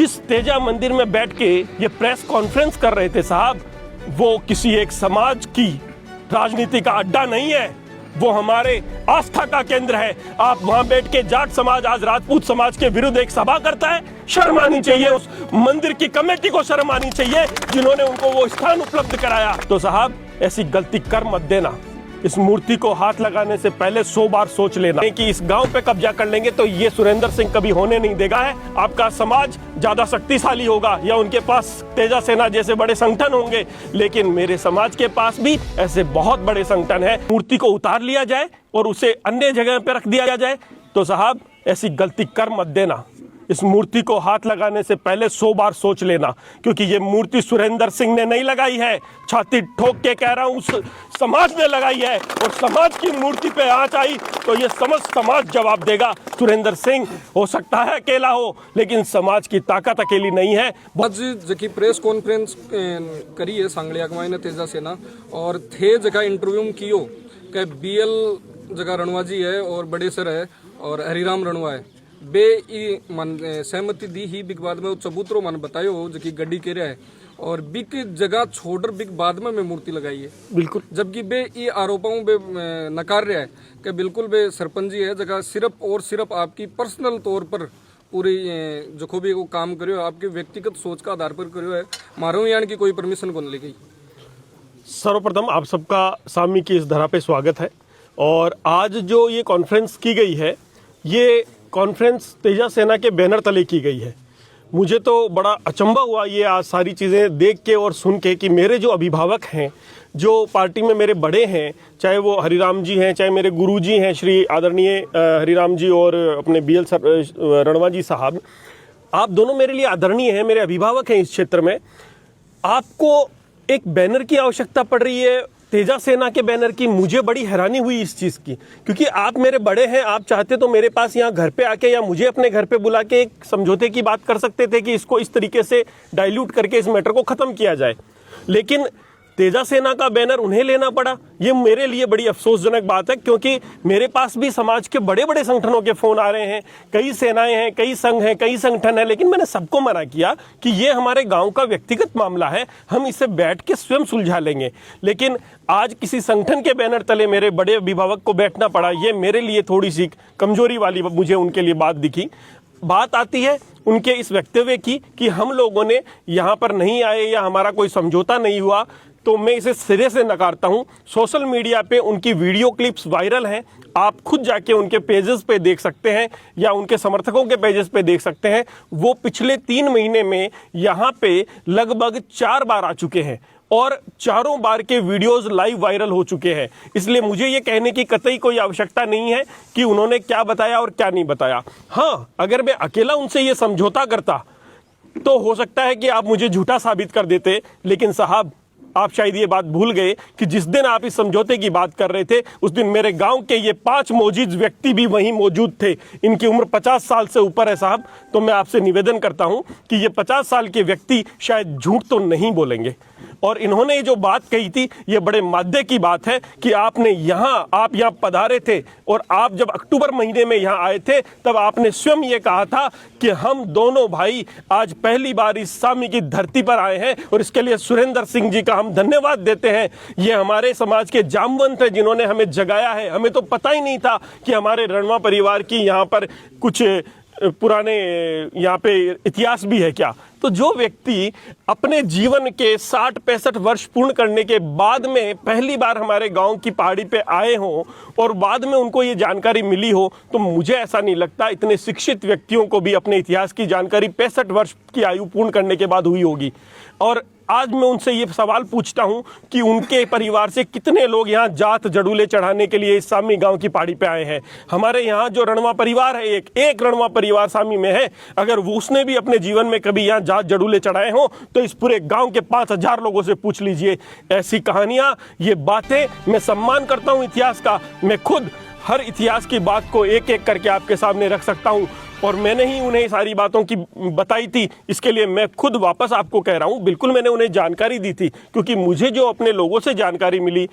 जिस तेजा मंदिर में बैठ के ये प्रेस कॉन्फ्रेंस कर रहे थे साहब, वो किसी एक समाज की राजनीति का अड्डा नहीं है, वो हमारे आस्था का केंद्र है। आप वहां बैठ के जाट समाज आज राजपूत समाज के विरुद्ध एक सभा करता है, शर्म आनी चाहिए। उस मंदिर की कमेटी को शर्म आनी चाहिए जिन्होंने उनको वो स्थान उपलब्ध कराया। तो साहब ऐसी गलती कर मत देना। इस मूर्ति को हाथ लगाने से पहले 100 बार सोच लेना कि इस गांव पे कब्जा कर लेंगे तो ये सुरेंद्र सिंह कभी होने नहीं देगा है। आपका समाज ज्यादा शक्तिशाली होगा या उनके पास तेजा सेना जैसे बड़े संगठन होंगे, लेकिन मेरे समाज के पास भी ऐसे बहुत बड़े संगठन है। मूर्ति को उतार लिया जाए और उसे अन्य जगह पे रख दिया जाए तो साहब ऐसी गलती कर मत देना। इस मूर्ति को हाथ लगाने से पहले 100 बार सोच लेना, क्योंकि ये मूर्ति सुरेंद्र सिंह ने नहीं लगाई है। छाती ठोक के कह रहा हूं, समाज ने लगाई है और समाज की मूर्ति पे आंच आई तो ये समस्त समाज जवाब देगा। सुरेंद्र सिंह हो सकता है अकेला हो, लेकिन समाज की ताकत अकेली नहीं है। आज जकी प्रेस कॉन्फ्रेंस करी है सांगड़िया कमाई ने तेजा सेना और थे जगह इंटरव्यू में कियो कि बीएल जगह रणवा जी है और बड़े सर है और हरिराम रणवा है बे मन सहमति दी ही बिग बाद में चबूतरो मन बतायो जबकि गड्डी कह रहा है और बिग जगह छोड़कर बिग बाद में मूर्ति लगाई है। बिल्कुल, जबकि बे ये आरोपों बे नकार रहा है कि बिल्कुल बे सरपंच जी है जगह सिर्फ और सिर्फ आपकी पर्सनल तौर पर पूरी जो भी वो काम करियो आपके व्यक्तिगत सोच का आधार पर करियो है। मारो यान की कोई परमिशन को नहीं ली गई। सर्वप्रथम आप सबका सामी की इस धरा पे स्वागत है। और आज जो ये कॉन्फ्रेंस की गई है, ये कॉन्फ्रेंस तेजा सेना के बैनर तले की गई है। मुझे तो बड़ा अचंभा हुआ ये आज सारी चीज़ें देख के और सुन के कि मेरे जो अभिभावक हैं, जो पार्टी में मेरे बड़े हैं, चाहे वो हरिराम जी हैं, चाहे मेरे गुरुजी हैं श्री आदरणीय हरिराम जी और अपने बीएल रणवा जी साहब, आप दोनों मेरे लिए आदरणीय हैं, मेरे अभिभावक हैं इस क्षेत्र में। आपको एक बैनर की आवश्यकता पड़ रही है, तेजा सेना के बैनर की। मुझे बड़ी हैरानी हुई इस चीज़ की, क्योंकि आप मेरे बड़े हैं। आप चाहते तो मेरे पास यहाँ घर पे आके या मुझे अपने घर पे बुला के एक समझौते की बात कर सकते थे कि इसको इस तरीके से डाइल्यूट करके इस मैटर को ख़त्म किया जाए, लेकिन तेजा सेना का बैनर उन्हें लेना पड़ा। ये मेरे लिए बड़ी अफसोसजनक बात है, क्योंकि मेरे पास भी समाज के बड़े बड़े संगठनों के फ़ोन आ रहे हैं, कई सेनाएं हैं, कई संघ हैं, कई संगठन हैं, लेकिन मैंने सबको मना किया कि ये हमारे गांव का व्यक्तिगत मामला है, हम इसे बैठ के स्वयं सुलझा लेंगे। लेकिन आज किसी संगठन के बैनर तले मेरे बड़े अभिभावक को बैठना पड़ा। ये मेरे लिए थोड़ी सी कमजोरी वाली मुझे उनके लिए बात दिखी। बात आती है उनके इस वक्तव्य की कि हम लोगों ने यहाँ पर नहीं आए या हमारा कोई समझौता नहीं हुआ, तो मैं इसे सिरे से नकारता हूं। सोशल मीडिया पे उनकी वीडियो क्लिप्स वायरल हैं, आप खुद जाके उनके पेजेस पे देख सकते हैं या उनके समर्थकों के पेजेस पे देख सकते हैं। वो पिछले 3 महीने में यहाँ पे लगभग 4 बार आ चुके हैं और चारों बार के वीडियोस लाइव वायरल हो चुके हैं। इसलिए मुझे ये कहने की कतई कोई आवश्यकता नहीं है कि उन्होंने क्या बताया और क्या नहीं बताया। हाँ, अगर मैं अकेला उनसे ये समझौता करता तो हो सकता है कि आप मुझे झूठा साबित कर देते, लेकिन साहब आप शायद ये बात भूल गए कि जिस दिन आप इस समझौते की बात कर रहे थे, उस दिन मेरे गांव के ये 5 मौजूद व्यक्ति भी वहीं मौजूद थे। इनकी उम्र 50 साल से ऊपर है साहब। तो मैं आपसे निवेदन करता हूं कि ये 50 साल के व्यक्ति शायद झूठ तो नहीं बोलेंगे। और इन्होंने ये जो बात कही थी, ये बड़े माध्यम की बात है कि आप यहाँ पधारे थे और आप जब अक्टूबर महीने में यहाँ आए थे, तब आपने स्वयं ये कहा था कि हम दोनों भाई आज पहली बार इस सामी की धरती पर आए हैं और इसके लिए सुरेंद्र सिंह जी का हम धन्यवाद देते हैं। ये हमारे समाज के जामवंत हैं जिन्होंने हमें जगाया है। हमें तो पता ही नहीं था कि हमारे रणवा परिवार की यहाँ पर कुछ पुराने यहाँ पे इतिहास भी है क्या। तो जो व्यक्ति अपने जीवन के 60-65 वर्ष पूर्ण करने के बाद में पहली बार हमारे गांव की पहाड़ी पे आए हों और बाद में उनको ये जानकारी मिली हो, तो मुझे ऐसा नहीं लगता इतने शिक्षित व्यक्तियों को भी अपने इतिहास की जानकारी 65 वर्ष की आयु पूर्ण करने के बाद हुई होगी। और आज मैं उनसे ये सवाल पूछता हूं कि उनके परिवार से कितने लोग यहाँ जात जड़ूले चढ़ाने के लिए इस सामी गांव की पहाड़ी पे आए हैं। हमारे यहाँ जो रणवा परिवार है, एक रणवा परिवार सामी में है, अगर वो उसने भी अपने जीवन में कभी यहाँ जात जड़ूले चढ़ाए हों तो इस पूरे गांव के 5000 लोगों से पूछ लीजिए। ऐसी कहानियां, ये बातें, मैं सम्मान करता हूं इतिहास का। मैं खुद हर इतिहास की बात को एक एक करके आपके सामने रख सकता हूं और मैंने ही उन्हें सारी बातों की बताई थी। इसके लिए मैं खुद वापस आपको कह रहा हूं, बिल्कुल मैंने उन्हें जानकारी दी थी, क्योंकि मुझे जो अपने लोगों से जानकारी मिली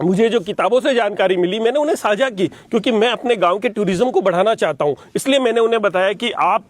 मुझे जो किताबों से जानकारी मिली मैंने उन्हें साझा की, क्योंकि मैं अपने गांव के टूरिज्म को बढ़ाना चाहता हूं। इसलिए मैंने उन्हें बताया कि आप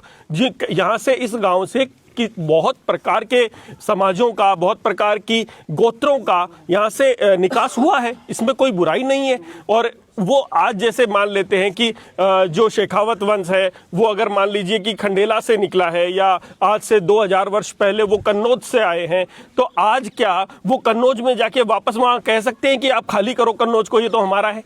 यहाँ से, इस गांव से कि बहुत प्रकार के समाजों का, बहुत प्रकार की गोत्रों का यहाँ से निकास हुआ है, इसमें कोई बुराई नहीं है। और वो आज जैसे मान लेते हैं कि जो शेखावत वंश है वो अगर मान लीजिए कि खंडेला से निकला है, या आज से 2000 वर्ष पहले वो कन्नौज से आए हैं, तो आज क्या वो कन्नौज में जाके वापस वहाँ कह सकते हैं कि आप खाली करो कन्नौज को, ये तो हमारा है?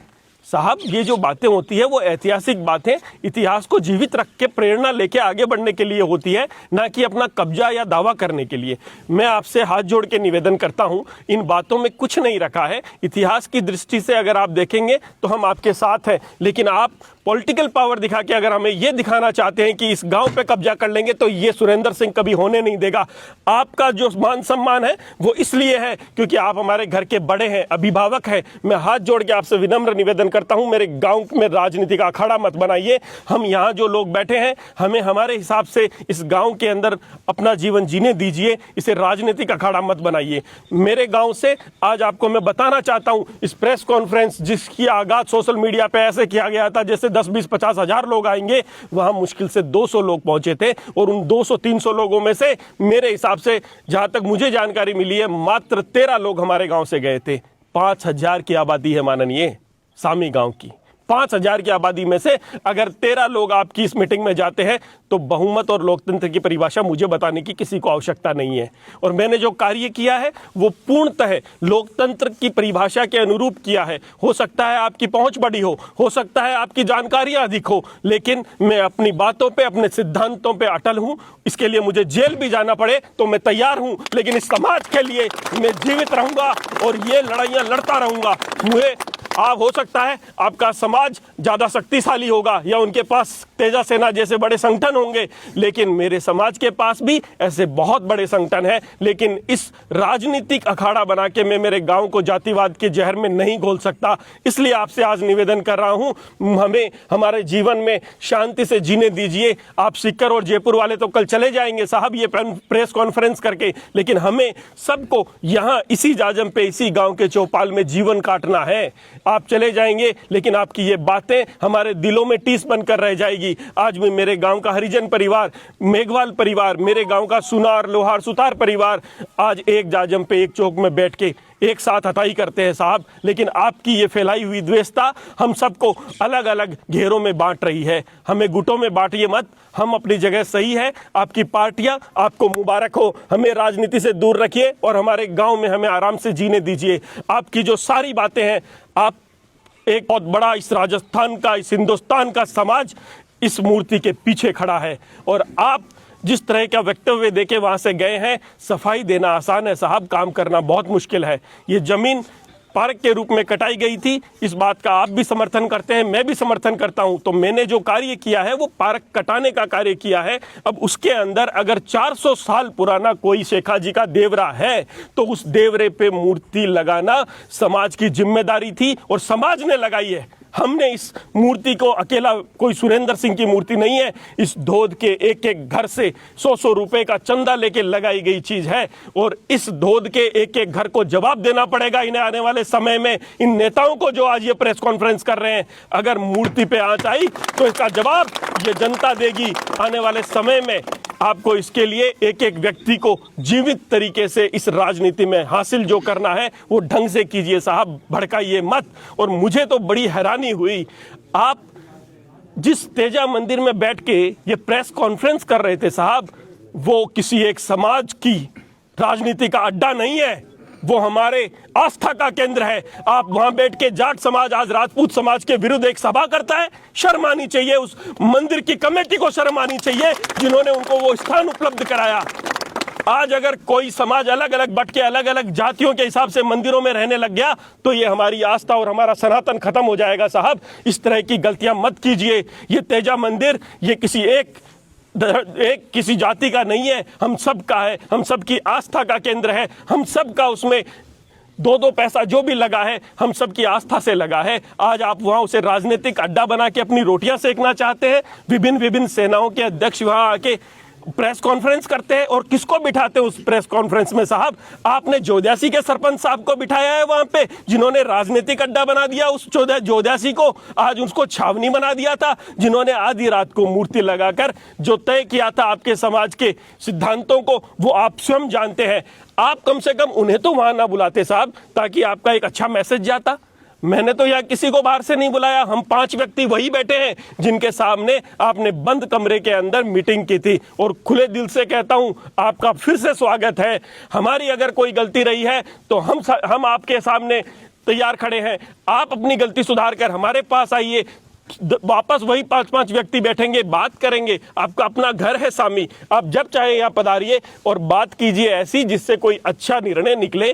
साहब, ये जो बातें होती है वो ऐतिहासिक बातें इतिहास को जीवित रख के प्रेरणा लेके आगे बढ़ने के लिए होती है, ना कि अपना कब्जा या दावा करने के लिए। मैं आपसे हाथ जोड़ के निवेदन करता हूं, इन बातों में कुछ नहीं रखा है। इतिहास की दृष्टि से अगर आप देखेंगे तो हम आपके साथ हैं, लेकिन आप पॉलिटिकल पावर दिखा के अगर हमें ये दिखाना चाहते हैं कि इस गांव पे कब्जा कर लेंगे, तो ये सुरेंद्र सिंह कभी होने नहीं देगा। आपका जो मान सम्मान है वो इसलिए है क्योंकि आप हमारे घर के बड़े हैं, अभिभावक हैं। मैं हाथ जोड़ के आपसे विनम्र निवेदन करता हूं, मेरे गांव में राजनीति का अखाड़ा मत बनाइए। हम यहाँ जो लोग बैठे हैं, हमें हमारे हिसाब से इस गांव के अंदर अपना जीवन जीने दीजिए, इसे राजनीतिक अखाड़ा मत बनाइए। मेरे गांव से आज आपको मैं बताना चाहता हूं, इस प्रेस कॉन्फ्रेंस जिसकी आगाज सोशल मीडिया पे ऐसे किया गया था जैसे 10, 20, 50 हजार लोग आएंगे, वहां मुश्किल से 200 लोग पहुंचे थे। और उन 200-300 लोगों में से मेरे हिसाब से, जहां तक मुझे जानकारी मिली है, मात्र 13 लोग हमारे गांव से गए थे। 5000 की आबादी है माननीय सामी गांव की। 5000 की आबादी में से अगर 13 लोग आपकी इस मीटिंग में जाते हैं, तो बहुमत और लोकतंत्र की परिभाषा मुझे बताने की किसी को आवश्यकता नहीं है। और मैंने जो कार्य किया है वो पूर्णतः लोकतंत्र की परिभाषा के अनुरूप किया है। हो सकता है आपकी पहुंच बड़ी हो सकता है आपकी जानकारियां अधिक हो, लेकिन मैं अपनी बातों पे, अपने सिद्धांतों पे अटल हूं। इसके लिए मुझे जेल भी जाना पड़े तो मैं तैयार हूं, लेकिन इस समाज के लिए मैं जीवित रहूंगा और ये लड़ाइयां लड़ता रहूंगा। मुझे आप, हो सकता है आपका समाज ज्यादा शक्तिशाली होगा या उनके पास तेजा सेना जैसे बड़े संगठन होंगे, लेकिन मेरे समाज के पास भी ऐसे बहुत बड़े संगठन हैं। लेकिन इस राजनीतिक अखाड़ा बना के मैं मेरे गांव को जातिवाद के जहर में नहीं घोल सकता। इसलिए आपसे आज निवेदन कर रहा हूं, हमें हमारे जीवन में शांति से जीने दीजिए। आप सीकर और जयपुर वाले तो कल चले जाएंगे साहब ये प्रेस कॉन्फ्रेंस करके, लेकिन हमें सबको यहाँ इसी जाजम पे, इसी गांव के चौपाल में जीवन काटना है। आप चले जाएंगे, लेकिन आपकी ये बातें हमारे दिलों में टीस बनकर रह जाएगी। आज भी मेरे गांव का हरिजन परिवार, मेघवाल परिवार, मेरे गांव का सुनार, लोहार, सुतार परिवार आज एक जाजम पे, एक चौक में बैठ के एक साथ हताई करते हैं साहब। लेकिन आपकी ये फैलाई हुई द्वेषता हम सबको अलग अलग घेरों में बांट रही है। हमें गुटों में बांटिए मत, हम अपनी जगह सही है। आपकी पार्टियां, आपको मुबारक हो। हमें राजनीति से दूर रखिए और हमारे गांव में हमें आराम से जीने दीजिए। आपकी जो सारी बातें हैं, आप एक बहुत बड़ा, इस राजस्थान का, इस हिंदुस्तान का समाज इस मूर्ति के पीछे खड़ा है, और आप जिस तरह का वक्तव्य देके वहां से गए हैं, सफाई देना आसान है साहब, काम करना बहुत मुश्किल है। ये जमीन पार्क के रूप में कटाई गई थी, इस बात का आप भी समर्थन करते हैं, मैं भी समर्थन करता हूं। तो मैंने जो कार्य किया है वो पार्क कटाने का कार्य किया है। अब उसके अंदर अगर 400 साल पुराना कोई शेखा जी का देवरा है, तो उस देवरे पे मूर्ति लगाना समाज की जिम्मेदारी थी और समाज ने लगाई है। हमने इस मूर्ति को, अकेला कोई सुरेंद्र सिंह की मूर्ति नहीं है, इस धोद के एक एक घर से 100-100 रुपए का चंदा लेके लगाई गई चीज है। और इस धोद के एक एक घर को जवाब देना पड़ेगा इन्हें आने वाले समय में। इन नेताओं को जो आज ये प्रेस कॉन्फ्रेंस कर रहे हैं, अगर मूर्ति पे आंच आई तो इसका जवाब ये जनता देगी आने वाले समय में। आपको इसके लिए एक एक व्यक्ति को जीवित तरीके से इस राजनीति में हासिल जो करना है वो ढंग से कीजिए साहब, भड़काइए मत। और मुझे तो बड़ी हैरानी हुई, आप जिस तेजा मंदिर में बैठ के ये प्रेस कॉन्फ्रेंस कर रहे थे साहब, वो किसी एक समाज की राजनीति का अड्डा नहीं है, वो हमारे आस्था का केंद्र है। आप वहां बैठ के जाट समाज आज राजपूत समाज के विरुद्ध एक सभा करता है, शर्म आनी चाहिए। उस मंदिर की कमेटी को शर्म आनी चाहिए जिन्होंने उनको वो स्थान उपलब्ध कराया। आज अगर कोई समाज अलग अलग बट के अलग अलग जातियों के हिसाब से मंदिरों में रहने लग गया, तो ये हमारी आस्था और हमारा सनातन खत्म हो जाएगा साहब। इस तरह की गलतियां मत कीजिए। ये तेजा मंदिर ये किसी जाति का नहीं है, हम सब का है, हम सब की आस्था का केंद्र है। हम सब का उसमें 2-2 पैसा जो भी लगा है, हम सब की आस्था से लगा है। आज आप वहां उसे राजनीतिक अड्डा बना के अपनी रोटियां सेकना चाहते हैं। विभिन्न सेनाओं के अध्यक्ष वहां आके प्रेस कॉन्फ्रेंस करते हैं और किसको बिठाते हैं उस प्रेस कॉन्फ्रेंस में साहब? आपने जोध्यासी के सरपंच साहब को बिठाया है वहां पे, जिन्होंने राजनीतिक अड्डा बना दिया उस जोध्यासी को, आज उसको छावनी बना दिया था, जिन्होंने आधी रात को मूर्ति लगाकर जो तय किया था आपके समाज के सिद्धांतों को, वो आप स्वयं जानते हैं। आप कम से कम उन्हें तो वहां ना बुलाते साहब, ताकि आपका एक अच्छा मैसेज जाता। मैंने तो यहाँ किसी को बाहर से नहीं बुलाया, हम 5 व्यक्ति वही बैठे हैं जिनके सामने आपने बंद कमरे के अंदर मीटिंग की थी। और खुले दिल से कहता हूं, आपका फिर से स्वागत है। हमारी अगर कोई गलती रही है तो हम आपके सामने तैयार खड़े हैं। आप अपनी गलती सुधार कर हमारे पास आइए, वापस वही 5 व्यक्ति बैठेंगे, बात करेंगे। आपका अपना घर है सामी, आप जब चाहे यहाँ पधारिए और बात कीजिए ऐसी जिससे कोई अच्छा निर्णय निकले